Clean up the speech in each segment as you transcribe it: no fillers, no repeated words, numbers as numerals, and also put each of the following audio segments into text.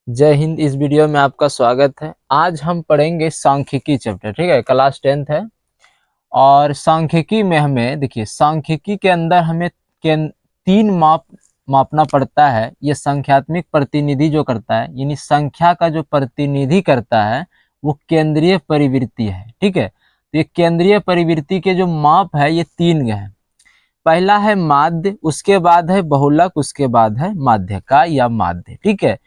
जय हिंद। इस वीडियो में आपका स्वागत है। आज हम पढ़ेंगे सांख्यिकी चैप्टर। ठीक है, क्लास 10th है और सांख्यिकी में हमें देखिए, सांख्यिकी के अंदर हमें तीन मापना पड़ता है। ये संख्यात्मक प्रतिनिधि जो करता है, यानी संख्या का जो प्रतिनिधि करता है वो केंद्रीय परिवृत्ति है। ठीक है, तो ये केंद्रीय परिवृत्ति के जो माप है ये तीन हैं। पहला है माध्य, उसके बाद है बहुलक, उसके बाद है माध्यका या माध्य। ठीक है,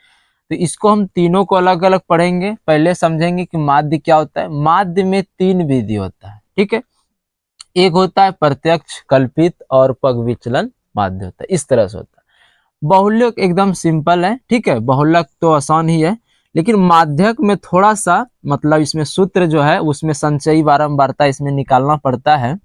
तो इसको हम तीनों को अलग अलग पढ़ेंगे। पहले समझेंगे कि माध्य क्या होता है। माध्य में तीन विधि होता है। ठीक है, एक होता है प्रत्यक्ष, कल्पित और पग विचलन माध्य होता है। इस तरह से होता है। बहुल्यक एकदम सिंपल है। ठीक है, बहुल्यक तो आसान ही है, लेकिन माध्यक में थोड़ा सा मतलब इसमें सूत्र जो है उसमें संचयी बारंबारता इसमें निकालना पड़ता है।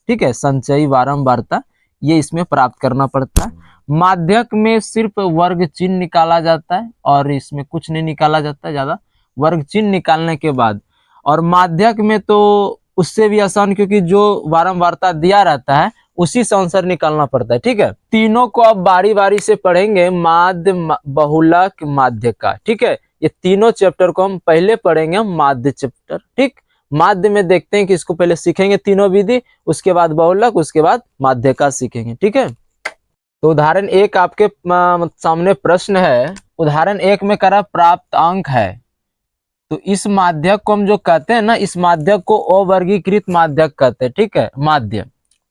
ठीक है, संचयी बारंबारता ये इसमें प्राप्त करना पड़ता है। माध्यक में सिर्फ वर्ग चिन्ह निकाला जाता है और इसमें कुछ नहीं निकाला जाता है ज्यादा। वर्ग चिन्ह निकालने के बाद, और माध्यक में तो उससे भी आसान, क्योंकि जो बारंबारता दिया रहता है उसी से आंसर निकालना पड़ता है। ठीक है, तीनों को अब बारी बारी से पढ़ेंगे, माध्य, बहुलक, माध्यका। ठीक है, ये तीनों चैप्टर को हम पहले पढ़ेंगे, माध्य चैप्टर। ठीक, माध्य में देखते हैं कि इसको पहले सीखेंगे तीनों विधि, उसके बाद बहुलक, उसके बाद माध्यका सीखेंगे। ठीक है, तो उदाहरण एक आपके सामने प्रश्न है। उदाहरण एक में करा प्राप्त अंक है, तो इस माध्यक को हम जो कहते हैं ना, इस माध्यक को अवर्गीकृत माध्यक कहते हैं। ठीक है, माध्य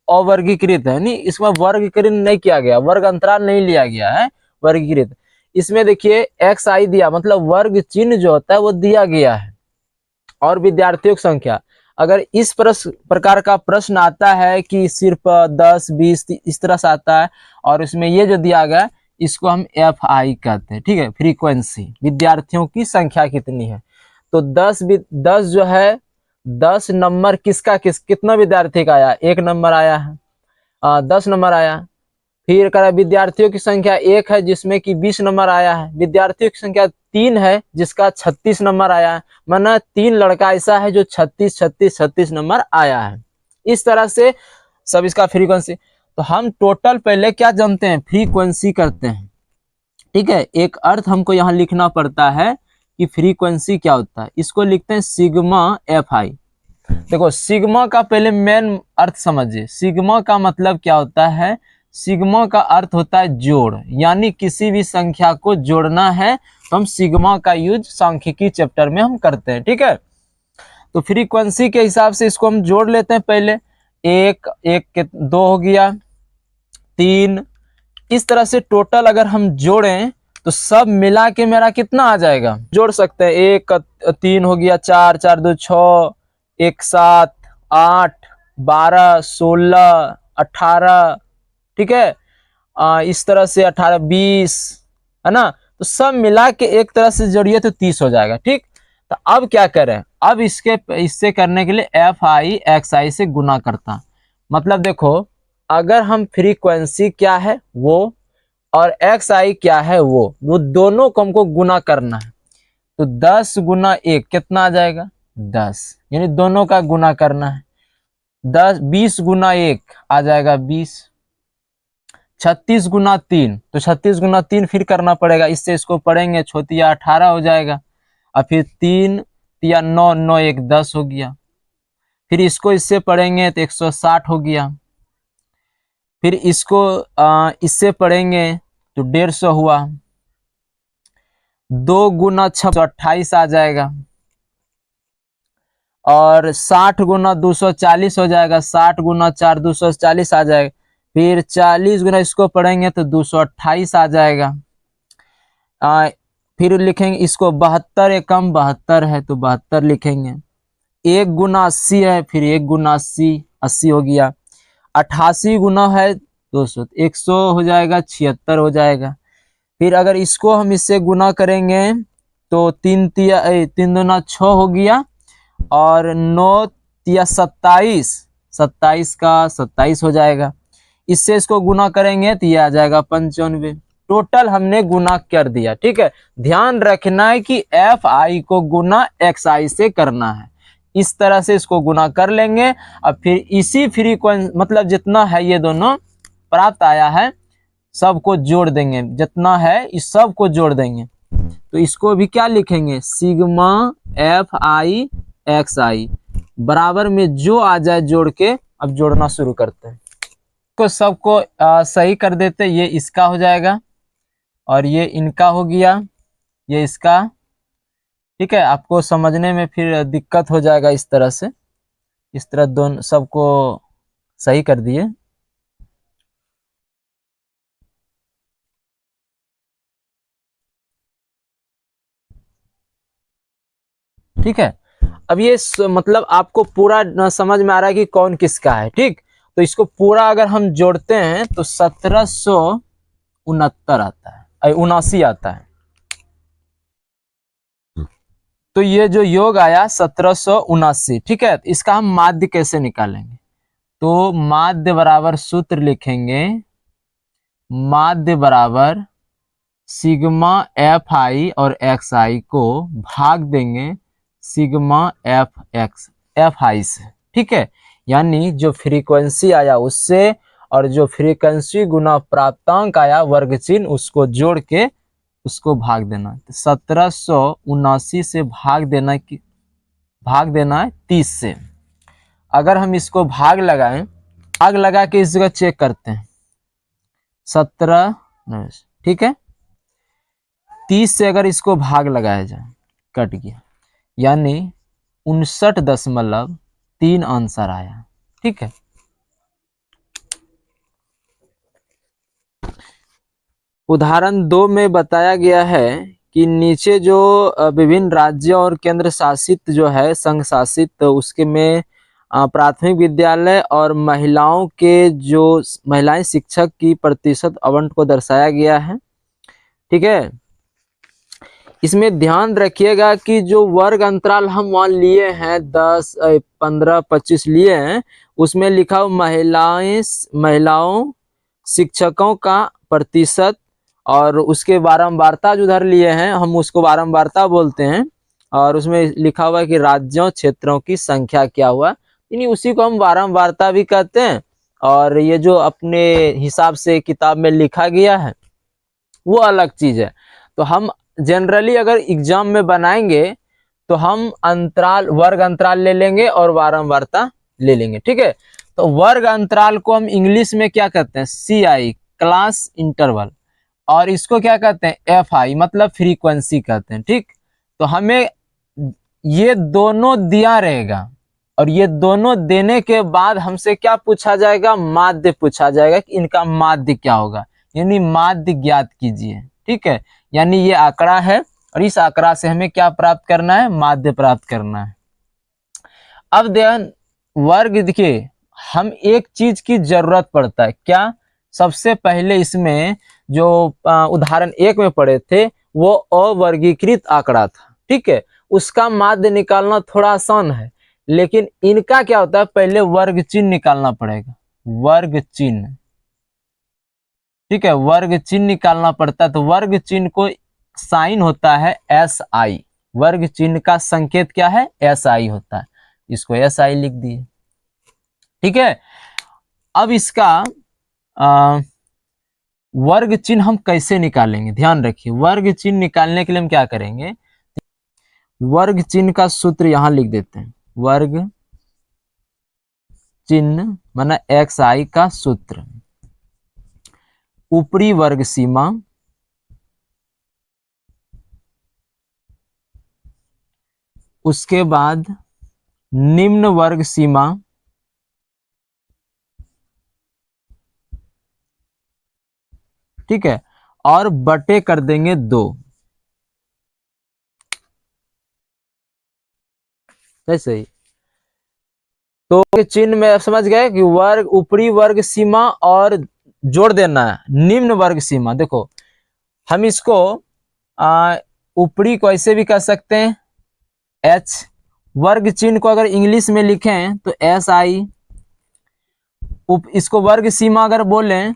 अवर्गीकृत है, नहीं इसमें वर्गीकृत नहीं किया गया, वर्ग अंतराल नहीं लिया गया है, वर्गीकृत। इसमें देखिए एक्स आई दिया, मतलब वर्ग चिन्ह जो होता है वो दिया गया है, और विद्यार्थियों की संख्या। अगर इस प्रकार का प्रश्न आता है कि सिर्फ 10 20 इस तरह से आता है, और इसमें ये जो दिया गया इसको हम एफ आई कहते हैं। ठीक है, फ्रीक्वेंसी, विद्यार्थियों की संख्या कितनी है। तो 10 जो है, 10 नंबर कितना विद्यार्थी का आया, एक नंबर आया है, 10 नंबर आया। फिर कह रहा विद्यार्थियों की संख्या एक है जिसमें कि 20 नंबर आया है। विद्यार्थियों की संख्या तीन है जिसका 36 नंबर आया है। माना तीन लड़का ऐसा है जो 36 नंबर आया है। इस तरह से सब इसका फ्रीक्वेंसी। तो हम टोटल पहले क्या जानते हैं, फ्रीक्वेंसी करते हैं। ठीक है, एक अर्थ हमको यहाँ लिखना पड़ता है कि फ्रीक्वेंसी क्या होता है। इसको लिखते हैं सिग्मा एफ आई। देखो, सिग्मा का पहले मेन अर्थ समझिए। सिग्मा का मतलब क्या होता है, सिग्मा का अर्थ होता है जोड़, यानी किसी भी संख्या को जोड़ना है तो हम सिग्मा का यूज सांख्यिकी चैप्टर में हम करते हैं। ठीक है, तो फ्रीक्वेंसी के हिसाब से इसको हम जोड़ लेते हैं। पहले एक एक के दो हो गया, तीन, इस तरह से टोटल अगर हम जोड़ें तो सब मिला के मेरा कितना आ जाएगा, जोड़ सकते हैं। एक तीन हो गया, चार, चार दो छः, एक सात, आठ, 12, 16, 18। ठीक है, इस तरह से 18, 20 है ना। तो सब मिला के एक तरह से जोड़िए तो 30 हो जाएगा। ठीक, तो अब क्या करें, अब इससे करने के लिए एफ आई एक्स आई से गुना करता। मतलब देखो, अगर हम फ्रीक्वेंसी क्या है वो और एक्स आई क्या है वो दोनों को हमको गुना करना है। तो 10 गुना एक कितना आ जाएगा, 10, यानी दोनों का गुना करना है। 10, 20 गुना एक आ जाएगा 20। 36 गुना तीन, तो 36 गुना तीन फिर करना पड़ेगा, इससे इसको पढ़ेंगे, छोटिया 18 हो जाएगा। और फिर तीन या 9, 9 एक 10 हो गया। फिर इसको इससे पढ़ेंगे तो 160 हो गया। फिर इसको इससे पढ़ेंगे तो 150 हुआ। 2 गुना 6, 28 आ जाएगा। और 60 गुना 240 हो जाएगा। 60 गुना 4, 240 आ जाएगा। फिर 40 गुना इसको पढ़ेंगे तो 228 आ जाएगा। फिर लिखेंगे इसको 72 एकम 72 है तो 72 लिखेंगे। 1 गुना 80 है, फिर 1 गुना 80, 80 हो गया। 88 गुना है 200, 100 हो जाएगा, 76 हो जाएगा। फिर अगर इसको हम इससे गुना करेंगे तो 3 दूना 6 हो गया, और 9 तिया 27, 27 का 27 हो जाएगा। इससे इसको गुना करेंगे तो ये आ जाएगा 95। टोटल हमने गुना कर दिया। ठीक है, ध्यान रखना है कि एफ आई को गुना एक्स आई से करना है। इस तरह से इसको गुना कर लेंगे, और फिर इसी फ्रीक्वेंसी मतलब जितना है ये दोनों प्राप्त आया है सबको जोड़ देंगे, जितना है इस सब को जोड़ देंगे। तो इसको भी क्या लिखेंगे, सिग्मा एफ आई एक्स आई बराबर में जो आ जाए जोड़ के, अब जोड़ना शुरू करते हैं। तो सबको सही कर देते, ये इसका हो जाएगा और ये इनका हो गया, ये इसका। ठीक है, आपको समझने में फिर दिक्कत हो जाएगा इस तरह से, इस तरह दोनों सबको सही कर दिए। ठीक है, अब ये मतलब आपको पूरा समझ में आ रहा है कि कौन किसका है। ठीक, तो इसको पूरा अगर हम जोड़ते हैं तो 1769 आता है, 79 आता है। तो ये जो योग आया 1779। ठीक है, इसका हम माध्य कैसे निकालेंगे, तो माध्य बराबर सूत्र लिखेंगे, माध्य बराबर सिग्मा एफ आई और एक्स आई को भाग देंगे सिग्मा एफ आई से। ठीक है, यानी जो फ्रीक्वेंसी आया उससे और जो फ्रीक्वेंसी गुना प्राप्तांक आया वर्ग चिन्ह उसको जोड़ के उसको भाग देना। तो 1779 से भाग देना है 30 से। अगर हम इसको भाग लगाएं, भाग लगा के इस जगह चेक करते हैं 17, ठीक है, 30 से अगर इसको भाग लगाया जाए, कट गया, यानी 59.3 आंसर आया। ठीक है, उदाहरण 2 में बताया गया है कि नीचे जो विभिन्न राज्यों और केंद्र शासित जो है संघ शासित, तो उसके में प्राथमिक विद्यालय और महिलाओं के जो महिलाएं शिक्षक की प्रतिशत आवंटन को दर्शाया गया है। ठीक है, इसमें ध्यान रखिएगा कि जो वर्ग अंतराल हम वहां लिए हैं 10, 15, 25 लिए हैं, उसमें लिखा हो महिलाओं शिक्षकों का प्रतिशत, और उसके बारंबारता जो उधर लिए हैं हम उसको बारंबारता बोलते हैं, और उसमें लिखा हुआ है कि राज्यों क्षेत्रों की संख्या क्या हुआ, यानी उसी को हम बारंबारता भी कहते हैं। और ये जो अपने हिसाब से किताब में लिखा गया है वो अलग चीज है। तो हम जनरली अगर एग्जाम में बनाएंगे तो हम अंतराल, वर्ग अंतराल ले लेंगे और बारंबारता ले लेंगे। ठीक है, तो वर्ग अंतराल को हम इंग्लिश में क्या कहते हैं, CI, क्लास इंटरवल, और इसको क्या कहते हैं, FI, मतलब फ्रीक्वेंसी कहते हैं। ठीक, तो हमें ये दोनों दिया रहेगा और ये दोनों देने के बाद हमसे क्या पूछा जाएगा, माध्य पूछा जाएगा कि इनका माध्य क्या होगा, यानी माध्य ज्ञात कीजिए। ठीक है, यानी ये आंकड़ा है और इस आंकड़ा से हमें क्या प्राप्त करना है, माध्य प्राप्त करना है। अब ध्यान, वर्ग देखिए, हम एक चीज की जरूरत पड़ता है, क्या, सबसे पहले इसमें जो उदाहरण 1 में पढ़े थे वो अवर्गीकृत आंकड़ा था। ठीक है, उसका माध्य निकालना थोड़ा आसान है, लेकिन इनका क्या होता है, पहले वर्ग चिन्ह निकालना पड़ेगा, वर्ग चिन्ह। ठीक है, वर्ग चिन्ह निकालना पड़ता है, तो वर्ग चिन्ह को साइन होता है SI, वर्ग चिन्ह का संकेत क्या है, SI होता है, इसको SI लिख दिए। ठीक है, अब इसका वर्ग चिन्ह हम कैसे निकालेंगे, ध्यान रखिए, वर्ग चिन्ह निकालने के लिए हम क्या करेंगे, वर्ग चिन्ह का सूत्र यहां लिख देते हैं, वर्ग चिन्ह माना XI का सूत्र, ऊपरी वर्ग सीमा उसके बाद निम्न वर्ग सीमा ठीक है, और बटे कर देंगे 2। ऐसे ही, तो चिन्ह में समझ गए कि वर्ग, ऊपरी वर्ग सीमा और जोड़ देना है निम्न वर्ग सीमा। देखो हम इसको ऊपरी को ऐसे भी कह सकते हैं H, वर्ग चिन्ह को अगर इंग्लिश में लिखें तो SI, इसको वर्ग सीमा अगर बोलें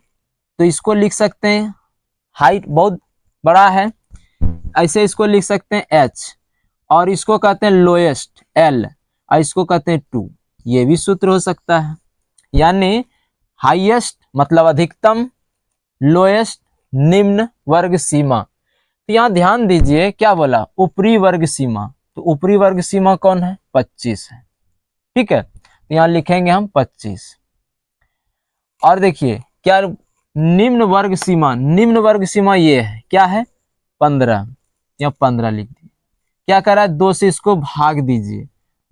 तो इसको लिख सकते हैं, हाइट बहुत बड़ा है, ऐसे इसको लिख सकते हैं H, और इसको कहते हैं लोएस्ट L, और इसको कहते हैं 2, ये भी सूत्र हो सकता है। यानी हाईएस्ट मतलब अधिकतम, लोएस्ट निम्न वर्ग सीमा। तो यहाँ ध्यान दीजिए क्या बोला, ऊपरी वर्ग सीमा। तो ऊपरी वर्ग सीमा कौन है, 25 है। ठीक है, तो यहाँ लिखेंगे हम 25। और देखिए क्या निम्न वर्ग सीमा, निम्न वर्ग सीमा ये है, क्या है, 15। यहाँ 15 लिख दिए। क्या करा है, 2 से इसको भाग दीजिए,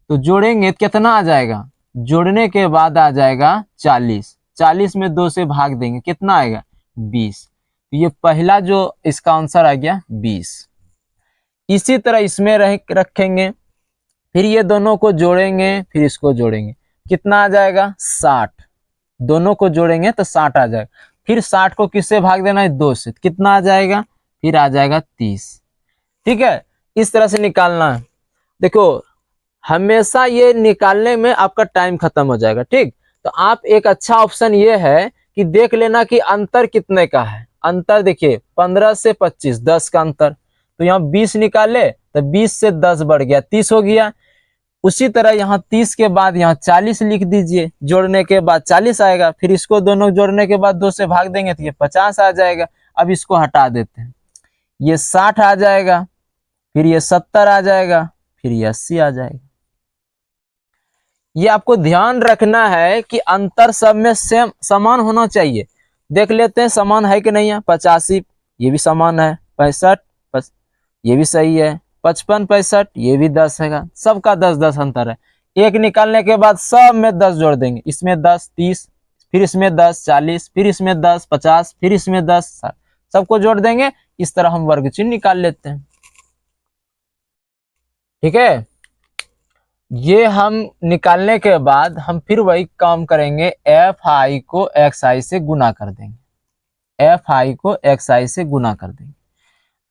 तो जोड़ेंगे कितना आ जाएगा, जोड़ने के बाद आ जाएगा 40। 40 में 2 से भाग देंगे, कितना आएगा, 20। तो ये पहला जो इसका आंसर आ गया 20। इसी तरह इसमें रखेंगे, फिर ये दोनों को जोड़ेंगे, फिर इसको जोड़ेंगे, कितना आ जाएगा, 60। दोनों को जोड़ेंगे तो 60 आ जाएगा। फिर 60 को किससे भाग देना है, 2 से, कितना आ जाएगा, फिर आ जाएगा 30। ठीक है, इस तरह से निकालना है। देखो हमेशा ये निकालने में आपका टाइम खत्म हो जाएगा। ठीक, तो आप एक अच्छा ऑप्शन ये है कि देख लेना कि अंतर कितने का है। अंतर देखिए 15 से 25, 10 का अंतर। तो यहाँ 20 निकाले तो 20 से 10 बढ़ गया, 30 हो गया। उसी तरह यहाँ 30 के बाद यहाँ 40 लिख दीजिए, जोड़ने के बाद 40 आएगा। फिर इसको दोनों जोड़ने के बाद 2 से भाग देंगे तो ये 50 आ जाएगा। अब इसको हटा देते हैं, ये 60 आ जाएगा, फिर ये 70 आ जाएगा, फिर ये 80 आ जाएगा। ये आपको ध्यान रखना है कि अंतर सब में सेम समान होना चाहिए। देख लेते हैं समान है कि नहीं है। 85 ये भी समान है, 65 ये भी सही है, 55 65 ये भी 10 है, सबका 10 10 अंतर है। एक निकालने के बाद सब में 10 जोड़ देंगे, इसमें 10 30, फिर इसमें 10 40, फिर इसमें 10 50, फिर इसमें 10 60, सबको जोड़ देंगे। इस तरह हम वर्ग चिन्ह निकाल लेते हैं। ठीक है, ये हम निकालने के बाद हम फिर वही काम करेंगे, एफ आई को एक्स आई से गुना कर देंगे। एफ आई को एक्स आई से गुना कर देंगे।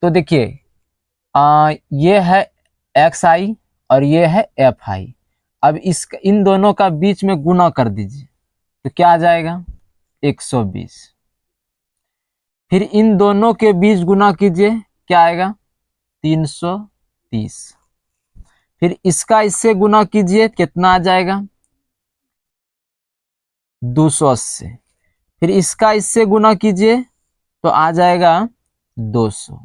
तो देखिए ये है एक्स आई और ये है एफ आई। अब इन दोनों का बीच में गुना कर दीजिए, तो क्या आ जाएगा, 120। फिर इन दोनों के बीच गुना कीजिए, क्या आएगा, 330। फिर इसका इससे गुना कीजिए, कितना आ जाएगा, 280। फिर इसका इससे गुना कीजिए तो आ जाएगा 200।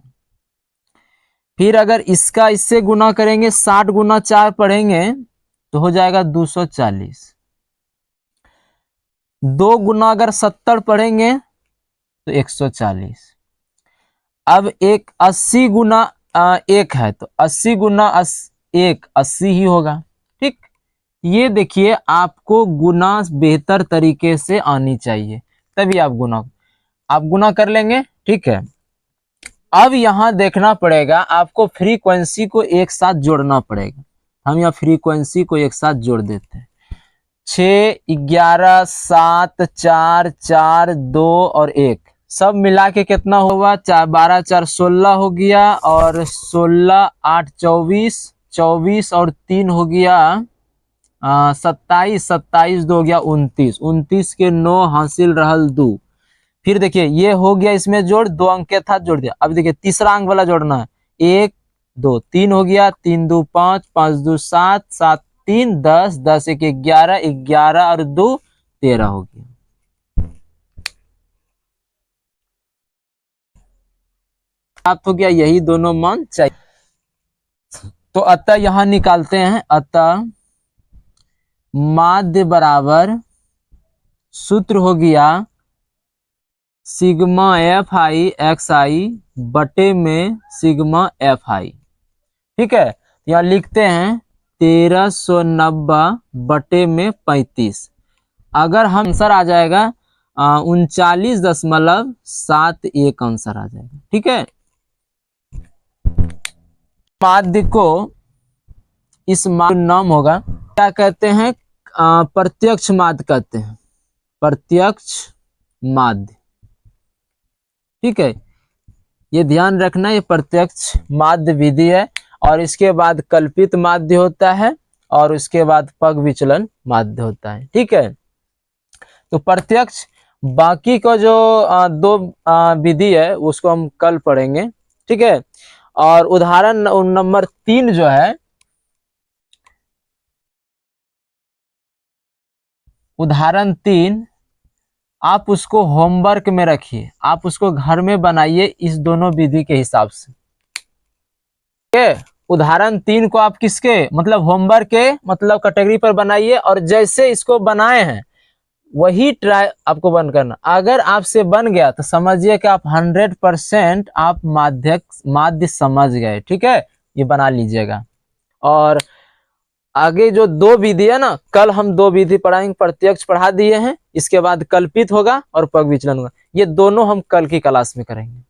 फिर अगर इसका इससे गुना करेंगे, 60 गुना 4 पढ़ेंगे तो हो जाएगा 240। 2 गुना अगर 70 पढ़ेंगे तो 140। अब एक 80 गुना 1 है, तो 80 गुना 1 80 ही होगा। ठीक, ये देखिए आपको गुना बेहतर तरीके से आनी चाहिए, तभी आप गुना कर लेंगे। ठीक है, अब यहां देखना पड़ेगा आपको, फ्रीक्वेंसी को एक साथ जोड़ना पड़ेगा। हम यहाँ फ्रीक्वेंसी को एक साथ जोड़ देते हैं। 6 11 7 4 4 2 और 1 सब मिला के कितना होगा, 12 4 16 हो गया, और 16 8 24, 24 और 3 हो गया 27, 27 2 हो गया 29, 29 के 9 हासिल रहल 2। फिर देखिए ये हो गया, इसमें जोड़ 2 अंक के था, जोड़ दिया। अब देखिए तीसरा अंक वाला जोड़ना है, 1 2 3 हो गया, 3 2 5, 5 2 7, 7 3 10, 10 1 11, 11 और 2 13 हो गया। प्राप्त हो गया, यही दोनों मान चाहिए। तो अतः यहां निकालते हैं, अतः माध्य बराबर सूत्र हो गया सिग्मा एफ आई एक्स आई बटे में सिग्मा एफ आई। ठीक है, यहाँ लिखते हैं 1390 बटे में 35। अगर हम आंसर आ जाएगा 39.71 आंसर आ जाएगा। ठीक है, माध्य को इस नाम होगा, क्या कहते हैं, प्रत्यक्ष माध्य कहते हैं, प्रत्यक्ष माध्य। ठीक है, ये ध्यान रखना, ये प्रत्यक्ष माध्य विधि है। और इसके बाद कल्पित माध्य होता है, और उसके बाद पग विचलन माध्य होता है। ठीक है, तो प्रत्यक्ष, बाकी का जो दो विधि है उसको हम कल पढ़ेंगे। ठीक है, और उदाहरण नंबर 3 जो है, उदाहरण 3 आप उसको होमवर्क में रखिए, आप उसको घर में बनाइए इस दोनों विधि के हिसाब से। उदाहरण 3 को आप किसके मतलब होमवर्क के मतलब कैटेगरी पर बनाइए, और जैसे इसको बनाए हैं वही ट्राई आपको बन करना। अगर आपसे बन गया तो समझिए कि आप 100% आप माध्य समझ गए। ठीक है, ये बना लीजिएगा। और आगे जो 2 विधि है ना, कल हम 2 विधि पढ़ाएंगे, प्रत्यक्ष पढ़ा दिए हैं, इसके बाद कल्पित होगा और पग विचलन होगा। ये दोनों हम कल की क्लास में करेंगे।